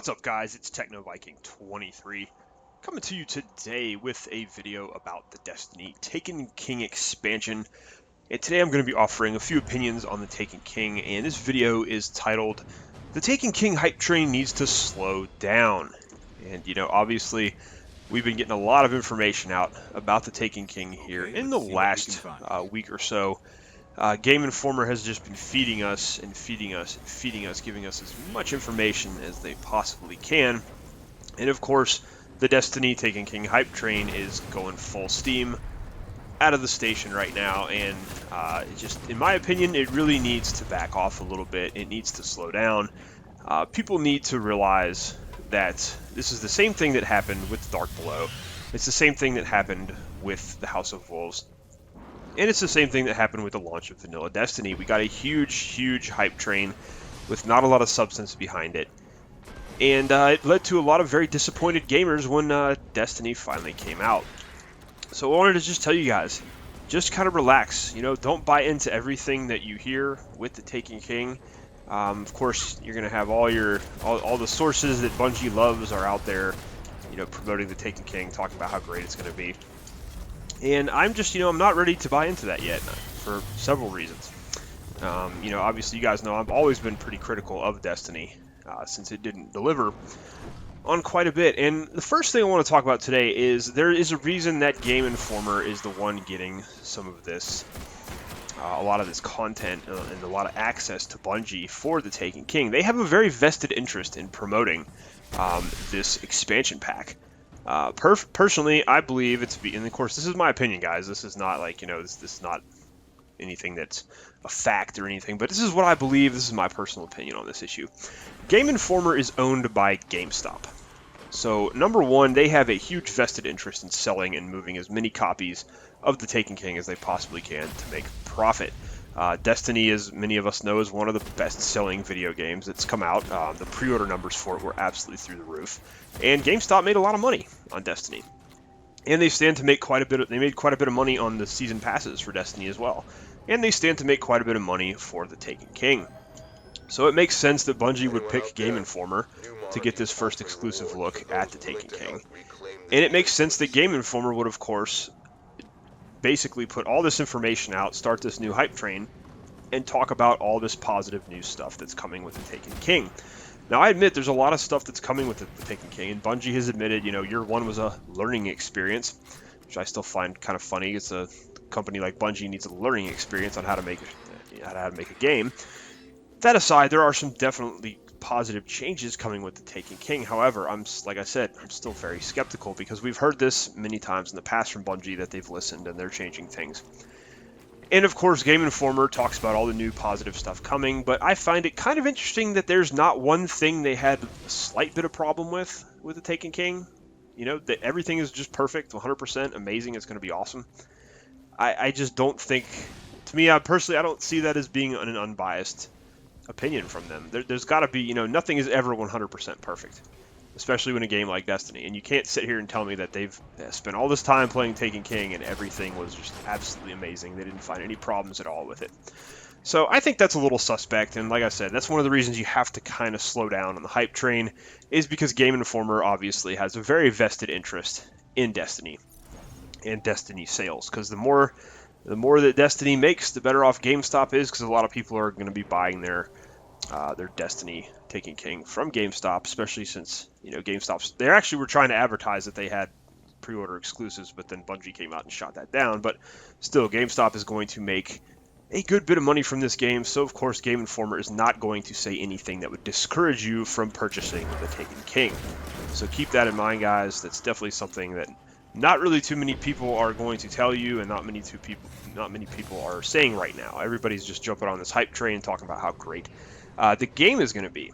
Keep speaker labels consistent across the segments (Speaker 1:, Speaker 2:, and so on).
Speaker 1: What's up, guys? It's TechnoViking23 coming to you today with a video about the Destiny Taken King expansion. And today I'm going to be offering a few opinions on the Taken King, and this video is titled "The Taken King Hype Train Needs to Slow Down." And obviously we've been getting a lot of information out about the Taken King here in the last week or so. Game Informer has just been feeding us and feeding us and feeding us, giving us as much information as they possibly can. And of course, the Destiny Taken King hype train is going full steam out of the station right now, and just, in my opinion, it really needs to back off a little bit. It needs to slow down. People need to realize that this is the same thing that happened with Dark Below. It's the same thing that happened with the House of Wolves. And it's the same thing that happened with the launch of Vanilla Destiny. We got a huge hype train with not a lot of substance behind it. And it led to a lot of very disappointed gamers when Destiny finally came out. So I wanted to just tell you guys, just kind of relax. Don't buy into everything that you hear with the Taken King. Of course, you're going to have all the sources that Bungie loves are out there, promoting the Taken King, talking about how great it's going to be. And I'm just, I'm not ready to buy into that yet for several reasons. Obviously you guys know I've always been pretty critical of Destiny since it didn't deliver on quite a bit. And the first thing I want to talk about today is there is a reason that Game Informer is the one getting some of this, a lot of this content and a lot of access to Bungie for the Taken King. They have a very vested interest in promoting this expansion pack. Personally, I believe and of course, this is my opinion, guys. This is not like, this is not anything that's a fact or anything, but this is what I believe. This is my personal opinion on this issue. Game Informer is owned by GameStop. So, number one, they have a huge vested interest in selling and moving as many copies of the Taken King as they possibly can to make profit. Destiny, as many of us know, is one of the best-selling video games that's come out. The pre-order numbers for it were absolutely through the roof, and GameStop made a lot of money on Destiny. And they stand to make quite a bit. They made quite a bit of money on the season passes for Destiny as well, and they stand to make quite a bit of money for the Taken King. So it makes sense that Bungie would pick Game Informer to get this first exclusive look at the Taken King, and it makes sense that Game Informer would, of course, basically put all this information out, start this new hype train, and talk about all this positive news stuff that's coming with the Taken King. Now, I admit there's a lot of stuff that's coming with the Taken King, and Bungie has admitted, year one was a learning experience, which I still find kind of funny. It's a company like Bungie needs a learning experience on how to make a game. That aside, there are some definitely positive changes coming with the Taken King. However, like I said, I'm still very skeptical because we've heard this many times in the past from Bungie that they've listened and they're changing things. And of course, Game Informer talks about all the new positive stuff coming, but I find it kind of interesting that there's not one thing they had a slight bit of problem with the Taken King. That everything is just perfect, 100% amazing, it's going to be awesome. I just don't think, to me, personally, I don't see that as being an unbiased opinion from them. There's got to be, nothing is ever 100% perfect, especially when a game like Destiny. And you can't sit here and tell me that they've spent all this time playing Taken King and everything was just absolutely amazing. They didn't find any problems at all with it. So I think that's a little suspect, and like I said, that's one of the reasons you have to kind of slow down on the hype train, is because Game Informer obviously has a very vested interest in Destiny and Destiny sales, because the more that Destiny makes, the better off GameStop is, because a lot of people are going to be buying their Destiny Taken King from GameStop, especially since, they actually were trying to advertise that they had pre-order exclusives, but then Bungie came out and shot that down. But still, GameStop is going to make a good bit of money from this game, so of course Game Informer is not going to say anything that would discourage you from purchasing the Taken King. So keep that in mind, guys. That's definitely something that not really too many people are going to tell you, and not many people are saying right now. Everybody's just jumping on this hype train, talking about how great the game is going to be.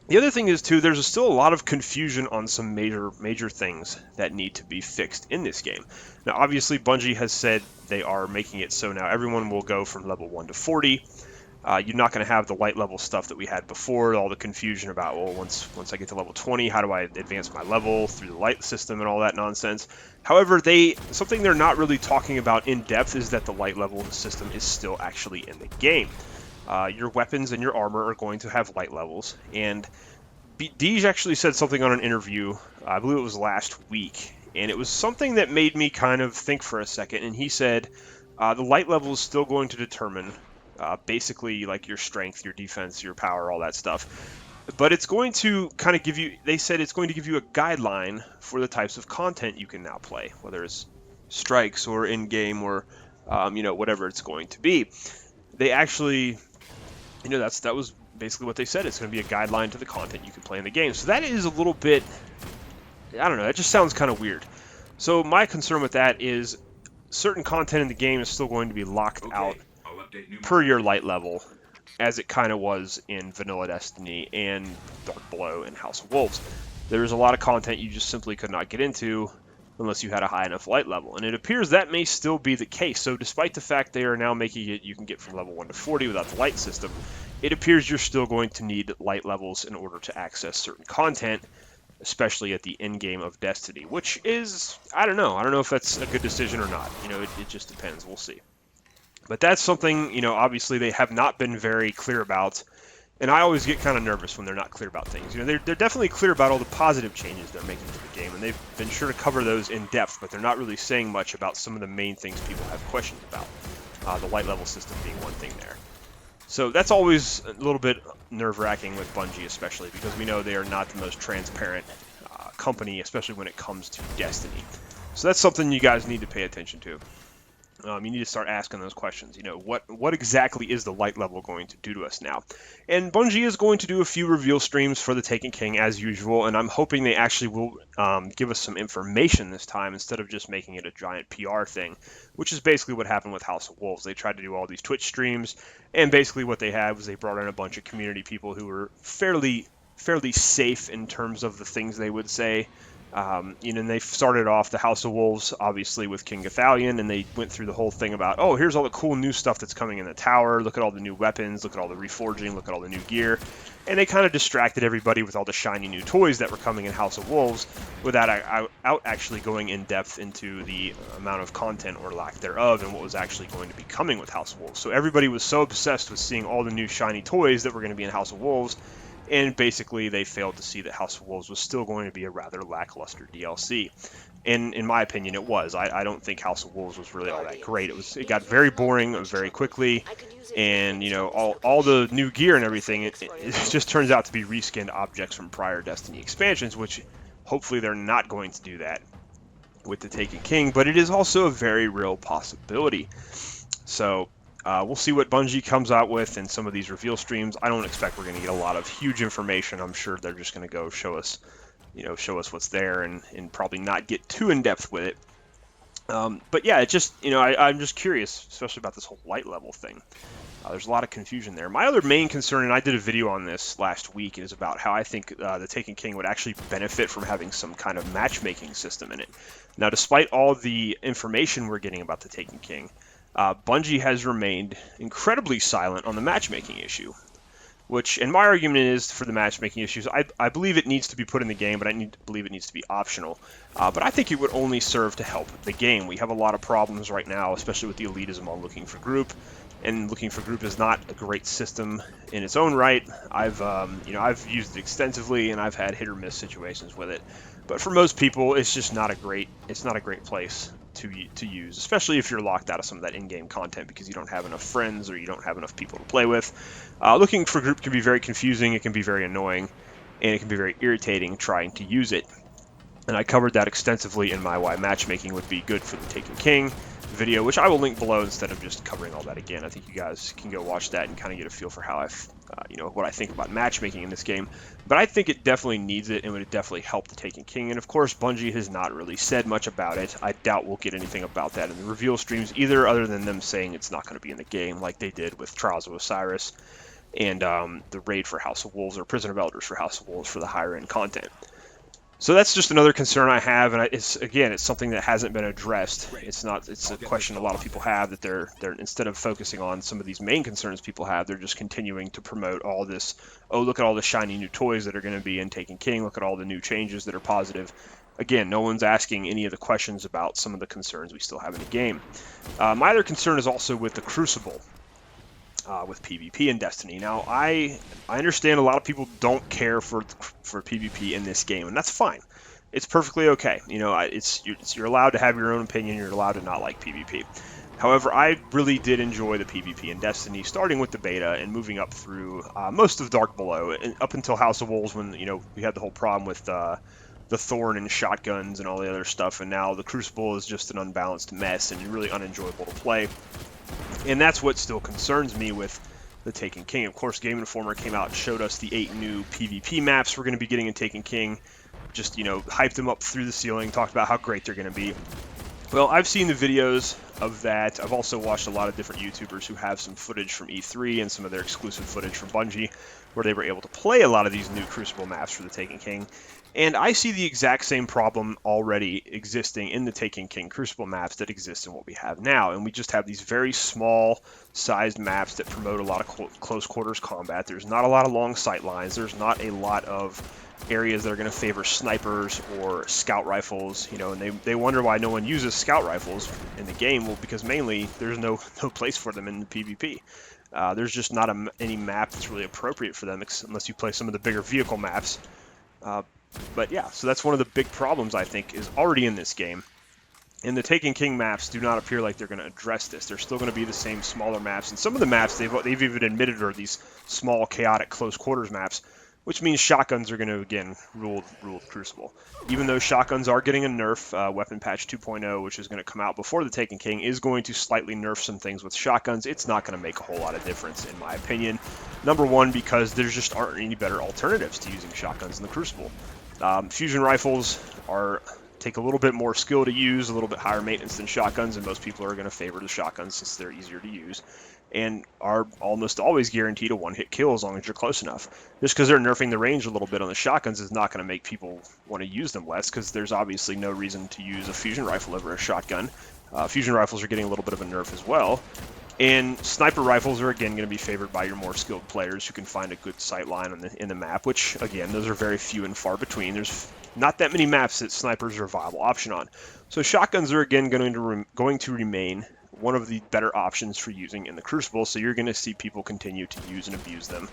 Speaker 1: The other thing is, too, there's still a lot of confusion on some major things that need to be fixed in this game. Now, obviously, Bungie has said they are making it so now everyone will go from level 1 to 40. You're not going to have the light level stuff that we had before, all the confusion about, well, once I get to level 20, how do I advance my level through the light system and all that nonsense. However, something they're not really talking about in depth is that the light level system is still actually in the game. Your weapons and your armor are going to have light levels, and Deej actually said something on an interview, I believe it was last week, and it was something that made me kind of think for a second. And he said the light level is still going to determine basically like your strength, your defense, your power, all that stuff. But it's going to kind of give you, they said it's going to give you a guideline for the types of content you can now play, whether it's strikes or in-game or, whatever it's going to be. They actually, that was basically what they said. It's going to be a guideline to the content you can play in the game. So that is a little bit, I don't know, that just sounds kind of weird. So my concern with that is certain content in the game is still going to be locked out per your light level, as it kind of was in Vanilla Destiny and Dark Below and House of Wolves. There's a lot of content you just simply could not get into unless you had a high enough light level. And it appears that may still be the case. So despite the fact they are now making it you can get from level 1 to 40 without the light system, it appears you're still going to need light levels in order to access certain content, especially at the end game of Destiny, which is, I don't know. I don't know if that's a good decision or not. It just depends. We'll see. But that's something, obviously they have not been very clear about. And I always get kind of nervous when they're not clear about things. They're definitely clear about all the positive changes they're making to the game, and they've been sure to cover those in depth, but they're not really saying much about some of the main things people have questions about. The light level system being one thing there. So that's always a little bit nerve-wracking with Bungie, especially because we know they are not the most transparent company, especially when it comes to Destiny. So that's something you guys need to pay attention to. You need to start asking those questions. What exactly is the light level going to do to us now? And Bungie is going to do a few reveal streams for the Taken King as usual, and I'm hoping they actually will give us some information this time instead of just making it a giant PR thing, which is basically what happened with House of Wolves. They tried to do all these Twitch streams, and basically what they had was they brought in a bunch of community people who were fairly safe in terms of the things they would say. And they started off the House of Wolves, obviously, with King Gathalion, and they went through the whole thing about, oh, here's all the cool new stuff that's coming in the tower, look at all the new weapons, look at all the reforging, look at all the new gear, and they kind of distracted everybody with all the shiny new toys that were coming in House of Wolves without actually going in depth into the amount of content or lack thereof and what was actually going to be coming with House of Wolves. So everybody was so obsessed with seeing all the new shiny toys that were going to be in House of Wolves, and basically they failed to see that House of Wolves was still going to be a rather lackluster DLC. And in my opinion, it was. I don't think House of Wolves was really all that great. It got very boring very quickly, and all the new gear and everything, it just turns out to be reskinned objects from prior Destiny expansions, which hopefully they're not going to do that with the Taken King, but it is also a very real possibility. So we'll see what Bungie comes out with in some of these reveal streams. I don't expect we're going to get a lot of huge information. I'm sure they're just going to go show us what's there and probably not get too in depth with it. But yeah, it just, I'm just curious, especially about this whole light level thing. There's a lot of confusion there. My other main concern, and I did a video on this last week, is about how I think the Taken King would actually benefit from having some kind of matchmaking system in it. Now, despite all the information we're getting about the Taken King, Bungie has remained incredibly silent on the matchmaking issue, which, and my argument is for the matchmaking issues, I believe it needs to be put in the game, but I believe it needs to be optional. But I think it would only serve to help the game. We have a lot of problems right now, especially with the elitism on Looking for Group, and Looking for Group is not a great system in its own right. I've used it extensively, and I've had hit or miss situations with it. But for most people, it's just not a great place to use, especially if you're locked out of some of that in-game content because you don't have enough friends or you don't have enough people to play with. Looking for Group can be very confusing, it can be very annoying, and it can be very irritating trying to use it. And I covered that extensively in my why matchmaking would be good for the Taken King video, which I will link below instead of just covering all that again. I think you guys can go watch that and kind of get a feel for how what I think about matchmaking in this game. But I think it definitely needs it and would definitely help the Taken King. And of course, Bungie has not really said much about it. I doubt we'll get anything about that in the reveal streams either, other than them saying it's not going to be in the game like they did with Trials of Osiris and the raid for House of Wolves, or Prison of Elders for House of Wolves for the higher end content. So that's just another concern I have, and it's something that hasn't been addressed. It's a question a lot of people have, that they're instead of focusing on some of these main concerns people have, they're just continuing to promote all this. Oh, look at all the shiny new toys that are going to be in Taken King. Look at all the new changes that are positive. Again, no one's asking any of the questions about some of the concerns we still have in the game. My other concern is also with the Crucible. with PvP in Destiny. Now, I understand a lot of people don't care for PvP in this game, and that's fine. It's perfectly okay. You know, you're allowed to have your own opinion. You're allowed to not like PvP. However, I really did enjoy the PvP in Destiny, starting with the beta and moving up through most of Dark Below, and up until House of Wolves, when we had the whole problem with the Thorn and shotguns and all the other stuff, and now the Crucible is just an unbalanced mess and really unenjoyable to play. And that's what still concerns me with the Taken King. Of course, Game Informer came out and showed us the 8 new PvP maps we're going to be getting in Taken King. Just, hyped them up through the ceiling, talked about how great they're going to be. Well, I've seen the videos of that. I've also watched a lot of different YouTubers who have some footage from E3 and some of their exclusive footage from Bungie, where they were able to play a lot of these new Crucible maps for the Taken King. And I see the exact same problem already existing in the Taken King Crucible maps that exist in what we have now. And we just have these very small sized maps that promote a lot of close quarters combat. There's not a lot of long sight lines. There's not a lot of areas that are going to favor snipers or scout rifles, and they wonder why no one uses scout rifles in the game. Well, because mainly there's no place for them in the PvP. There's just not any map that's really appropriate for them, unless you play some of the bigger vehicle maps. But yeah, so that's one of the big problems I think is already in this game. And the Taken King maps do not appear like they're going to address this. They're still going to be the same smaller maps, and some of the maps they've even admitted are these small, chaotic, close quarters maps, which means shotguns are going to, again, rule the Crucible. Even though shotguns are getting a nerf, Weapon Patch 2.0, which is going to come out before the Taken King, is going to slightly nerf some things with shotguns. It's not going to make a whole lot of difference, in my opinion. Number one, because there just aren't any better alternatives to using shotguns in the Crucible. Fusion rifles take a little bit more skill to use, a little bit higher maintenance than shotguns, and most people are going to favor the shotguns since they're easier to use, and are almost always guaranteed a one-hit kill as long as you're close enough. Just because they're nerfing the range a little bit on the shotguns is not going to make people want to use them less, because there's obviously no reason to use a fusion rifle over a shotgun. Fusion rifles are getting a little bit of a nerf as well. And sniper rifles are, again, going to be favored by your more skilled players who can find a good sight line in the map, which, again, those are very few and far between. There's not that many maps that snipers are a viable option on. So shotguns are, again, going to remain one of the better options for using in the Crucible, so you're going to see people continue to use and abuse them.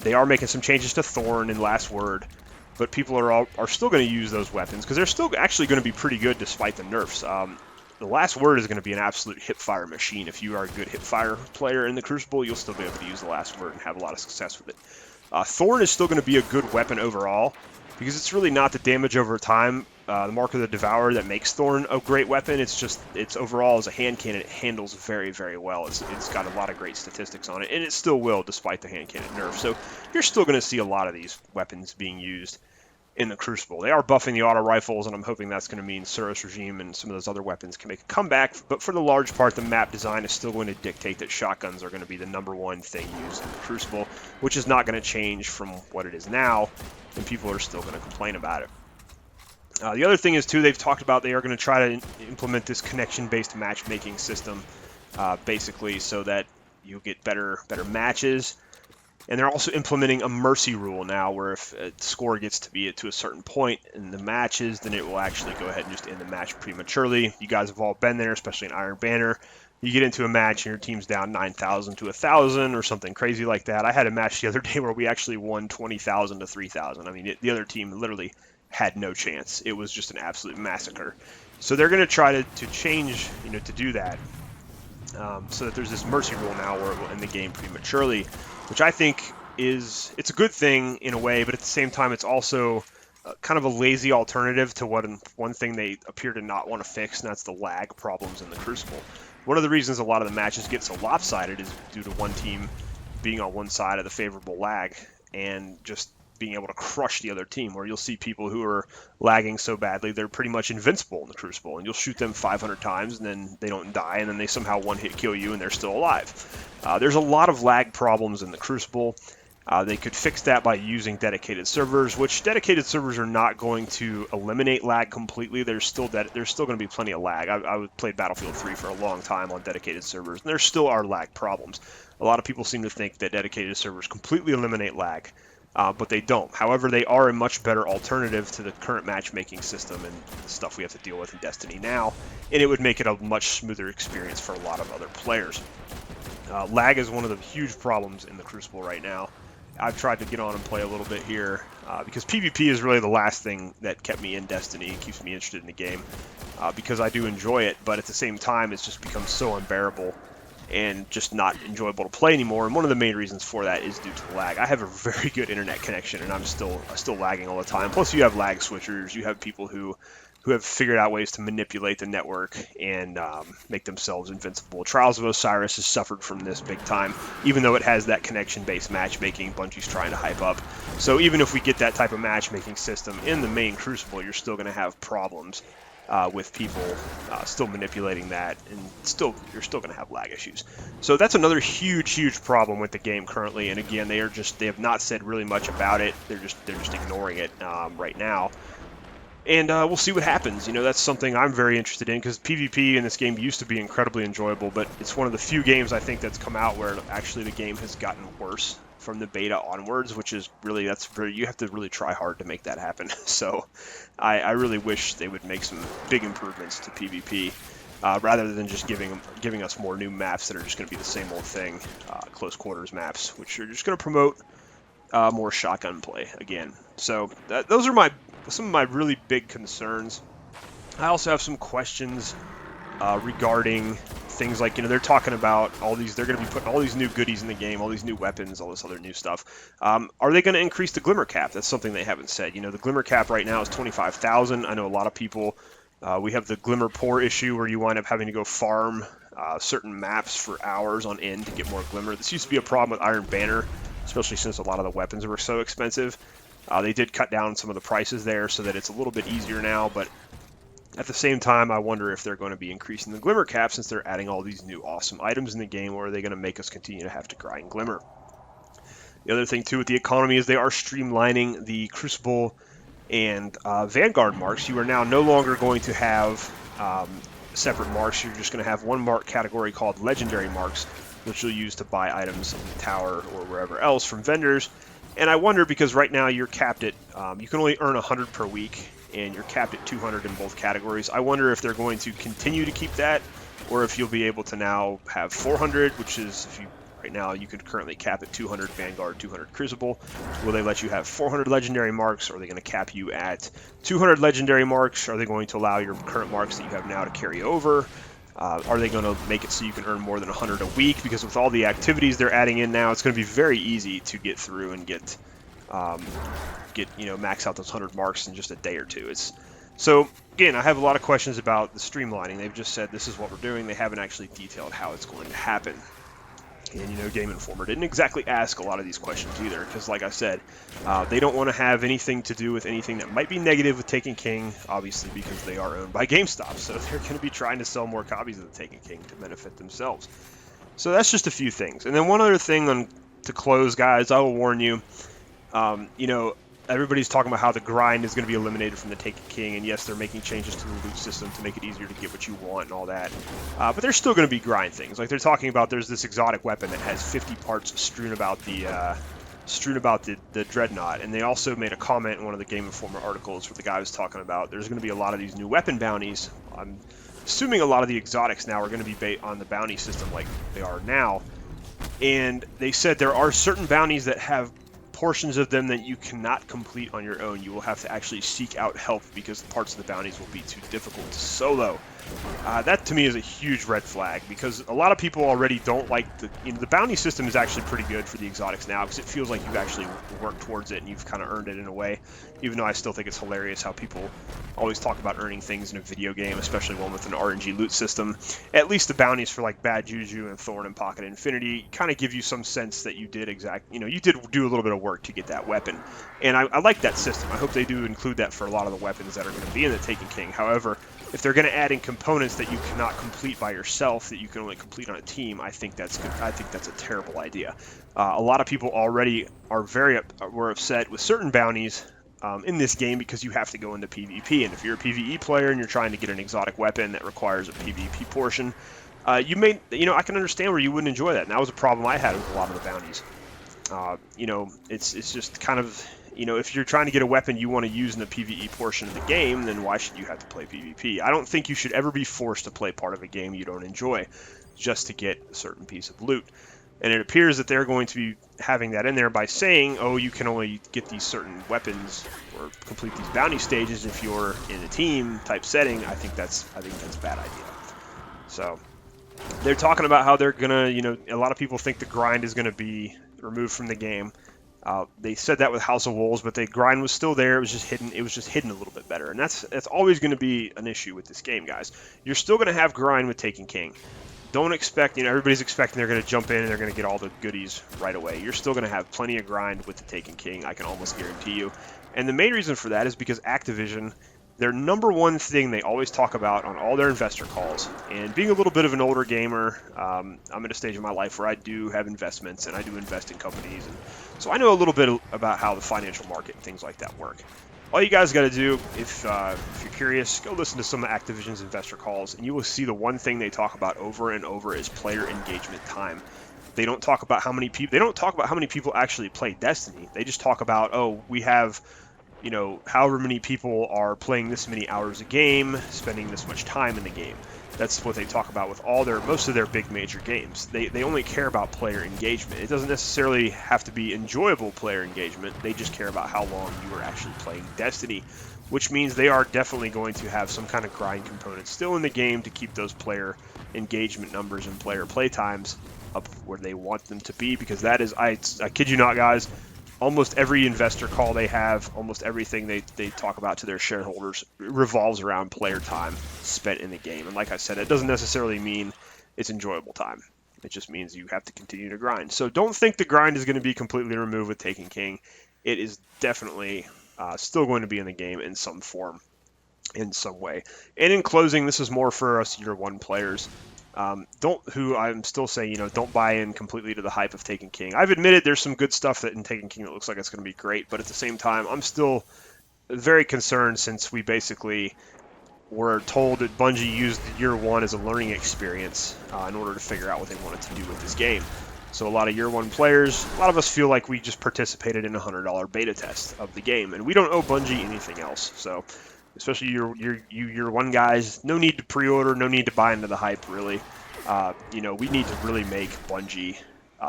Speaker 1: They are making some changes to Thorn and Last Word, but people are still going to use those weapons, because they're still actually going to be pretty good despite the nerfs. The Last Word is going to be an absolute hipfire machine. If you are a good hipfire player in the Crucible, you'll still be able to use the Last Word and have a lot of success with it. Thorn is still going to be a good weapon overall, because it's really not the damage over time, the Mark of the Devourer, that makes Thorn a great weapon. It's overall, as a hand cannon, it handles very, very well. It's got a lot of great statistics on it, and it still will, despite the hand cannon nerf. So you're still going to see a lot of these weapons being used in the Crucible. They are buffing the auto rifles, and I'm hoping that's going to mean Suros Regime and some of those other weapons can make a comeback, but for the large part, the map design is still going to dictate that shotguns are going to be the #1 thing used in the Crucible, which is not going to change from what it is now, and people are still going to complain about it. The other thing is, too, they've talked about they are going to try to implement this connection-based matchmaking system, basically, so that you get better matches. And they're also implementing a mercy rule now, where if a score gets to be to a certain point in the matches, then it will actually go ahead and just end the match prematurely. You guys have all been there, especially in Iron Banner. You get into a match and your team's down 9,000 to 1,000 or something crazy like that. I had a match the other day where we actually won 20,000 to 3,000. I mean, the other team literally had no chance. It was just an absolute massacre. So they're going to try to change, to do that. So that there's this mercy rule now where it will end the game prematurely, which I think it's a good thing in a way, but at the same time it's also kind of a lazy alternative to one thing they appear to not want to fix, and that's the lag problems in the Crucible. One of the reasons a lot of the matches get so lopsided is due to one team being on one side of the favorable lag and just being able to crush the other team, where you'll see people who are lagging so badly they're pretty much invincible in the Crucible, and you'll shoot them 500 times and then they don't die, and then they somehow one-hit kill you and they're still alive. There's a lot of lag problems in the Crucible. They could fix that by using dedicated servers, which dedicated servers are not going to eliminate lag completely. There's still going to be plenty of lag. I played Battlefield 3 for a long time on dedicated servers, and there still are lag problems. A lot of people seem to think that dedicated servers completely eliminate lag, but they don't. However, they are a much better alternative to the current matchmaking system and the stuff we have to deal with in Destiny now, and it would make it a much smoother experience for a lot of other players. Lag is one of the huge problems in the Crucible right now. I've tried to get on and play a little bit here because PvP is really the last thing that kept me in Destiny and keeps me interested in the game because I do enjoy it, but at the same time it's just become so unbearable and just not enjoyable to play anymore. And one of the main reasons for that is due to the lag. I have a very good internet connection and I'm still lagging all the time. Plus you have lag switchers, you have people who have figured out ways to manipulate the network and make themselves invincible. Trials of Osiris has suffered from this big time, even though it has that connection-based matchmaking Bungie's trying to hype up. So even if we get that type of matchmaking system in the main Crucible, you're still going to have problems with people still manipulating that, and you're still going to have lag issues. So that's another huge problem with the game currently. And again, they have not said really much about it. They're just ignoring it right now. And we'll see what happens. You know, that's something I'm very interested in because PvP in this game used to be incredibly enjoyable, but it's one of the few games I think that's come out where actually the game has gotten worse from the beta onwards, which is really, you have to really try hard to make that happen. So I really wish they would make some big improvements to PvP rather than just giving us more new maps that are just going to be the same old thing, close quarters maps, which are just going to promote more shotgun play again. So those are some of my really big concerns. I also have some questions regarding things like, you know, they're talking about they're going to be putting all these new goodies in the game, all these new weapons, all this other new stuff. Are they going to increase the Glimmer cap? That's something they haven't said. You know, the Glimmer cap right now is 25,000. I know a lot of people, we have the Glimmer Poor issue where you wind up having to go farm certain maps for hours on end to get more Glimmer. This used to be a problem with Iron Banner, especially since a lot of the weapons were so expensive. They did cut down some of the prices there so that it's a little bit easier now, but at the same time, I wonder if they're going to be increasing the Glimmer cap since they're adding all these new awesome items in the game, or are they going to make us continue to have to grind Glimmer? The other thing, too, with the economy is they are streamlining the Crucible and Vanguard marks. You are now no longer going to have separate marks. You're just going to have one mark category called Legendary Marks, which you'll use to buy items in the tower or wherever else from vendors. And I wonder, because right now you're capped at, you can only earn 100 per week, and you're capped at 200 in both categories. I wonder if they're going to continue to keep that, or if you'll be able to now have 400, which is, right now you could currently cap at 200 Vanguard, 200 Crucible. Will they let you have 400 Legendary Marks? Or are they going to cap you at 200 Legendary Marks? Are they going to allow your current marks that you have now to carry over? Are they going to make it so you can earn more than 100 a week? Because with all the activities they're adding in now, it's going to be very easy to get through and get max out those 100 marks in just a day or two. So again, I have a lot of questions about the streamlining. They've just said this is what we're doing. They haven't actually detailed how it's going to happen. And, you know, Game Informer didn't exactly ask a lot of these questions either, because like I said, they don't want to have anything to do with anything that might be negative with Taken King, obviously because they are owned by GameStop, so they're going to be trying to sell more copies of the Taken King to benefit themselves. So that's just a few things. And then one other thing to close, guys, I will warn you, you know, everybody's talking about how the grind is going to be eliminated from the Taken King, and yes, they're making changes to the loot system to make it easier to get what you want and all that. But there's still going to be grind things. Like they're talking about, there's this exotic weapon that has 50 parts strewn about the Dreadnought, and they also made a comment in one of the Game Informer articles where the guy was talking about there's going to be a lot of these new weapon bounties. I'm assuming a lot of the exotics now are going to be based on the bounty system like they are now, and they said there are certain bounties that have portions of them that you cannot complete on your own. You will have to actually seek out help because parts of the bounties will be too difficult to solo. That to me is a huge red flag, because a lot of people already don't like the bounty system is actually pretty good for the exotics now, because it feels like you've actually worked towards it and you've kind of earned it in a way, even though I still think it's hilarious how people always talk about earning things in a video game, especially one with an RNG loot system. At least the bounties for like Bad Juju and Thorn and Pocket Infinity kind of give you some sense that you did you did do a little bit of work to get that weapon, and I like that system. I hope they do include that for a lot of the weapons that are going to be in the Taken King. However, if they're going to add in components that you cannot complete by yourself, that you can only complete on a team, I think that's good. I think that's a terrible idea. A lot of people already were upset with certain bounties in this game because you have to go into PvP, and if you're a PvE player and you're trying to get an exotic weapon that requires a PvP portion, I can understand where you wouldn't enjoy that, and that was a problem I had with a lot of the bounties. It's just kind of, if you're trying to get a weapon you want to use in the PvE portion of the game, then why should you have to play PvP? I don't think you should ever be forced to play part of a game you don't enjoy. just to get a certain piece of loot. And it appears that they're going to be having that in there by saying, oh, you can only get these certain weapons or complete these bounty stages if you're in a team type setting. I think that's a bad idea. So they're talking about how they're gonna, a lot of people think the grind is gonna be removed from the game. They said that with House of Wolves, but the grind was still there. It was just hidden. It was just hidden a little bit better, and that's always going to be an issue with this game, guys. You're still going to have grind with Taken King. Don't expect, everybody's expecting they're going to jump in and they're going to get all the goodies right away. You're still going to have plenty of grind with the Taken King, I can almost guarantee you. And the main reason for that is because Activision, their number one thing they always talk about on all their investor calls, and being a little bit of an older gamer, I'm at a stage in my life where I do have investments and I do invest in companies, and so I know a little bit about how the financial market and things like that work. All you guys got to do, if you're curious, go listen to some of Activision's investor calls, and you will see the one thing they talk about over and over is player engagement time. They don't talk about how many people. They don't talk about how many people actually play Destiny. They just talk about, oh, we have, however many people are playing this many hours a game, spending this much time in the game. That's what they talk about with most of their big major games. They only care about player engagement. It doesn't necessarily have to be enjoyable player engagement. They just care about how long you are actually playing Destiny, which means they are definitely going to have some kind of grind component still in the game to keep those player engagement numbers and player play times up where they want them to be, because that is, I kid you not, guys, almost every investor call they have, almost everything they talk about to their shareholders revolves around player time spent in the game. And like I said, it doesn't necessarily mean it's enjoyable time. It just means you have to continue to grind. So don't think the grind is going to be completely removed with Taken King. It is definitely still going to be in the game in some form, in some way. And in closing, this is more for us year one players. I'm still saying, don't buy in completely to the hype of Taken King. I've admitted there's some good stuff in Taken King that looks like it's going to be great, but at the same time, I'm still very concerned, since we basically were told that Bungie used year one as a learning experience in order to figure out what they wanted to do with this game. So a lot of year one players, a lot of us feel like we just participated in a $100 beta test of the game, and we don't owe Bungie anything else. So especially you year one guys, no need to pre-order, no need to buy into the hype, really. We need to really make Bungie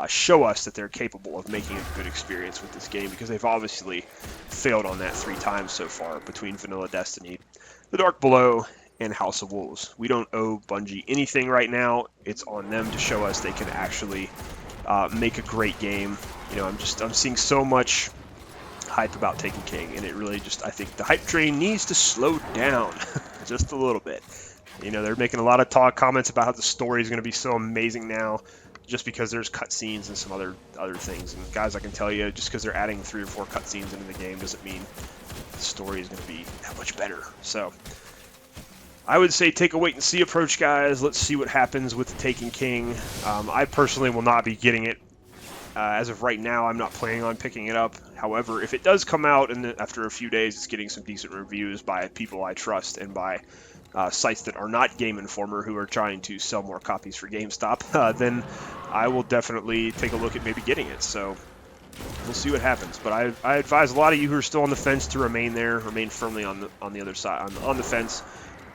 Speaker 1: show us that they're capable of making a good experience with this game, because they've obviously failed on that 3 times so far between Vanilla Destiny, The Dark Below, and House of Wolves. We don't owe Bungie anything right now. It's on them to show us they can actually make a great game. I'm seeing so much hype about Taken King, and it really I think the hype train needs to slow down just a little bit. They're making a lot of comments about how the story is going to be so amazing now, just because there's cutscenes and some other things. And guys, I can tell you, just because they're adding 3 or 4 cutscenes into the game doesn't mean the story is going to be that much better. So I would say take a wait and see approach, guys. Let's see what happens with the Taken King. I personally will not be getting it. As of right now, I'm not planning on picking it up. However, if it does come out and after a few days it's getting some decent reviews by people I trust and by sites that are not Game Informer, who are trying to sell more copies for GameStop, then I will definitely take a look at maybe getting it. So we'll see what happens. But I advise a lot of you who are still on the fence to remain firmly on the other side, on the fence.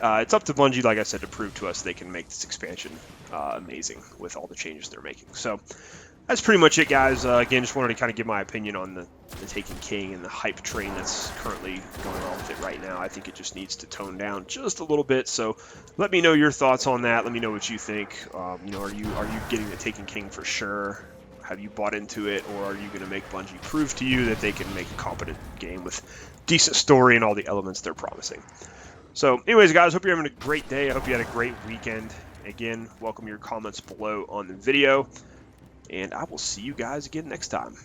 Speaker 1: It's up to Bungie, like I said, to prove to us they can make this expansion amazing with all the changes they're making. So that's pretty much it, guys. Again, just wanted to kind of give my opinion on the Taken King and the hype train that's currently going on with it right now. I think it just needs to tone down just a little bit. So let me know your thoughts on that. Let me know what you think. Are you getting the Taken King for sure? Have you bought into it, or are you going to make Bungie prove to you that they can make a competent game with decent story and all the elements they're promising? So anyways, guys, hope you're having a great day. I hope you had a great weekend. Again, welcome your comments below on the video, and I will see you guys again next time.